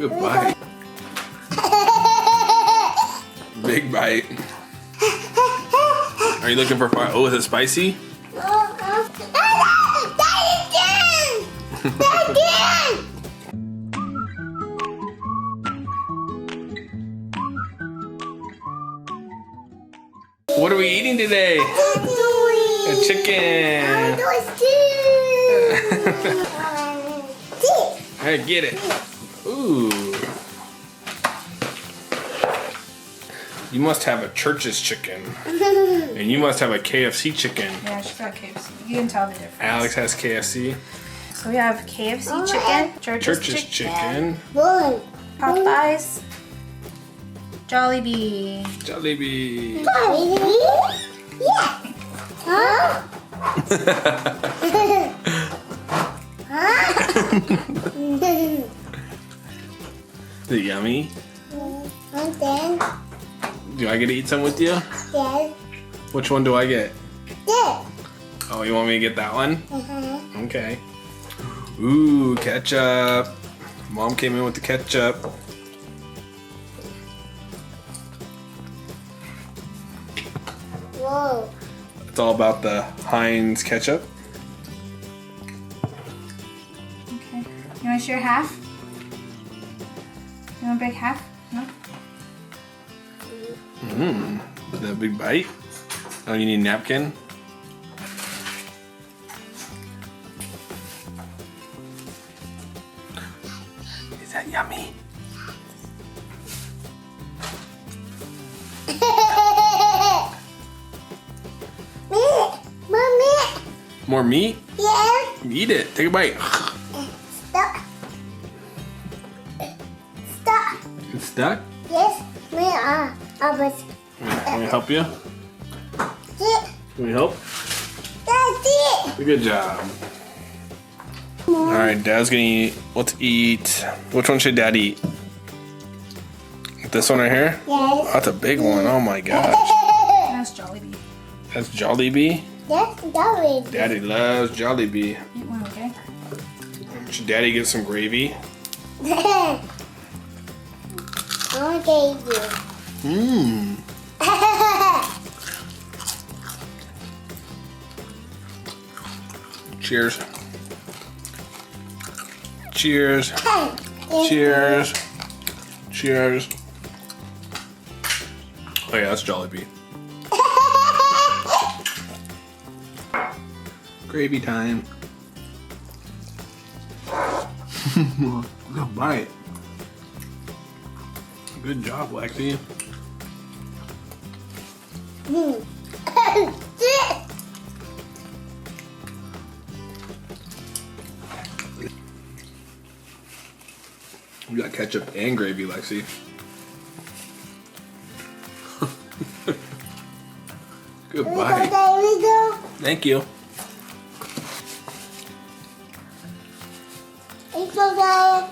Good bite. Big bite. Are you looking for fire? Oh, is it spicy? What are we eating today? A chicken. Hey, get it. Ooh. You must have a Church's chicken. And you must have a KFC chicken. Yeah, she's got KFC. You can tell the difference. Alex has KFC. So we have KFC chicken, Church's chicken, Popeyes, Jollibee. Jollibee. Yeah. Huh? Is it yummy? Okay. Do I get to eat some with you? Yes. Which one do I get? Yeah. Oh, you want me to get that one? Uh-huh. Okay. Ooh, ketchup. Mom came in with the ketchup. Whoa. It's all about the Heinz ketchup. Okay. You want to share half? You want a big half? No? Mmm. Is that a big bite? Oh, you need a napkin? Is that yummy? Mommy. More meat? Yes. Eat it. Take a bite. Stop. Stop. It's stuck? Yes. Me was. Can we help you? Sit. Can we help? That's it. Good job. Alright, Dad's gonna eat. Let's eat. Which one should Dad eat? This one right here? Yes. That's a big one. Oh my gosh. That's Jollibee. That's Jollibee? That's David. Daddy loves Jollibee. Eat one, okay? Should Daddy get some gravy? I want to you. Mmm. Cheers. Cheers. Cheers. Cheers. Oh yeah, that's Jollibee. Gravy time. Good bite. Good job, Lexi. You got ketchup and gravy, Lexi. Good bite. Thank you.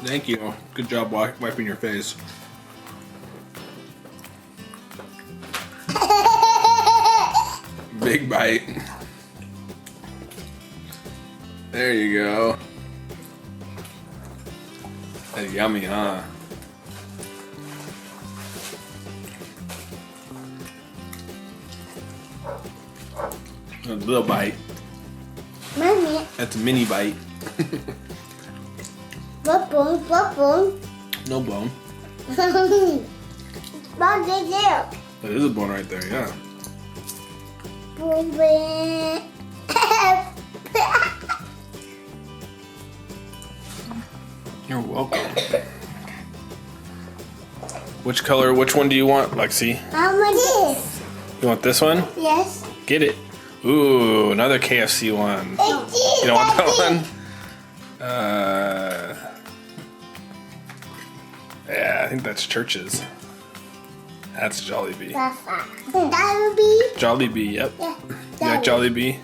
Thank you. Good job wiping your face. Big bite. There you go. That's yummy, huh? A little bite. Mommy. That's a mini bite. What bone? No bone. Bone is there. That is a bone right there, yeah. Bone. You're welcome. Which one do you want, Lexi? I want this. You want this one? Yes. Get it. Ooh, another KFC one. You don't want that one? Yeah, I think that's Church's. That's Jollibee. Jollibee. Jollibee, yep. Yeah. You like Jollibee?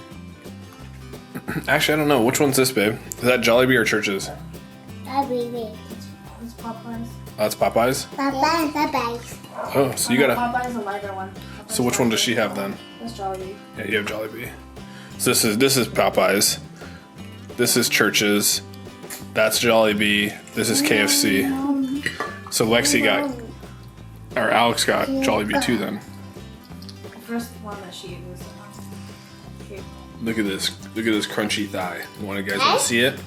Actually, I don't know. Which one's this, babe? Is that Jollibee or Church's? Jollibee. It's Popeyes. Oh, that's Popeyes? Popeyes. Oh, so you gotta... Popeyes is a lighter one. So which one does she have then? That's Jollibee. Yeah, you have Jollibee. So this is Popeyes. This is Church's. That's Jollibee. This is KFC. So Lexi got, or Alex got Jollibee too then. The first one that she ate was cake. Look at this crunchy thigh. You want guys want to see it?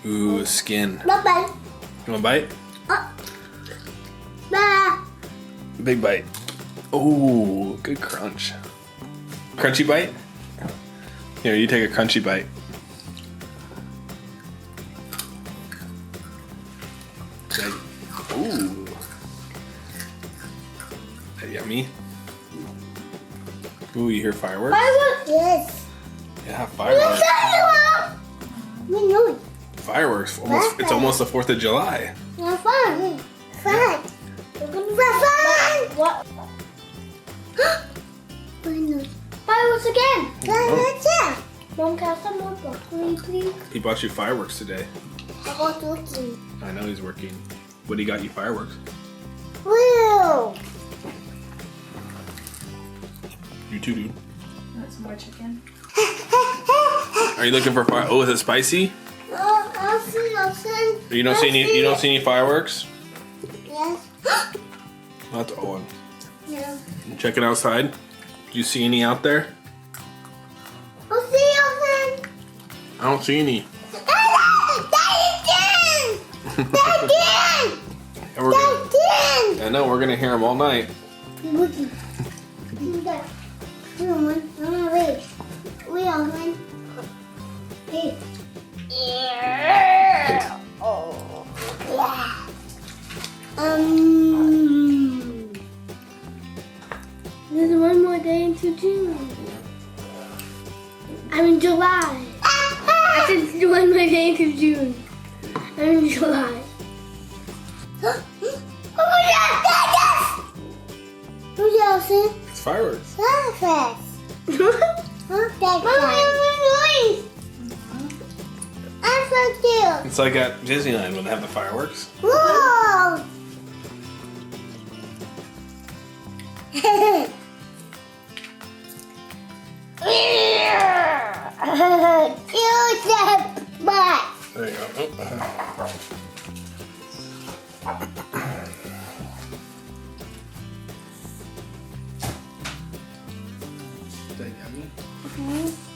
Ooh, skin. Bye-bye. You want a bite? Bye. Big bite. Oh, good crunch. Crunchy bite? Here, you take a crunchy bite. Okay. Ooh. Is that yummy? Ooh, you hear fireworks? Fireworks? Yes. Yeah, fireworks. We know it. Fireworks. Almost, it's almost the 4th of July. Fun. Fun. Fun. What? Fireworks again. Fireworks again. Mom, can I have some more broccoli, please? He bought you fireworks today. I was looking. I know he's working. What he got you fireworks? Woo! You too, dude. Want some more chicken? Are you looking for fire? Oh, is it spicy? I'll see. You don't see any. You don't see any fireworks? Yes. That's Owen. No. Checking outside. Do you see any out there? I'll see you. I don't see any. And we're gonna, I know we're gonna hear them all night. We are going. There's one more day into June. I'm in July. I said one more day into June. I'm in July. Who's Elsie? It's fireworks. Surface. I'm so cute. It's like at Disneyland when they have the fireworks. Whoa! Cute butt. There you go. Is that yummy? Mm-hmm.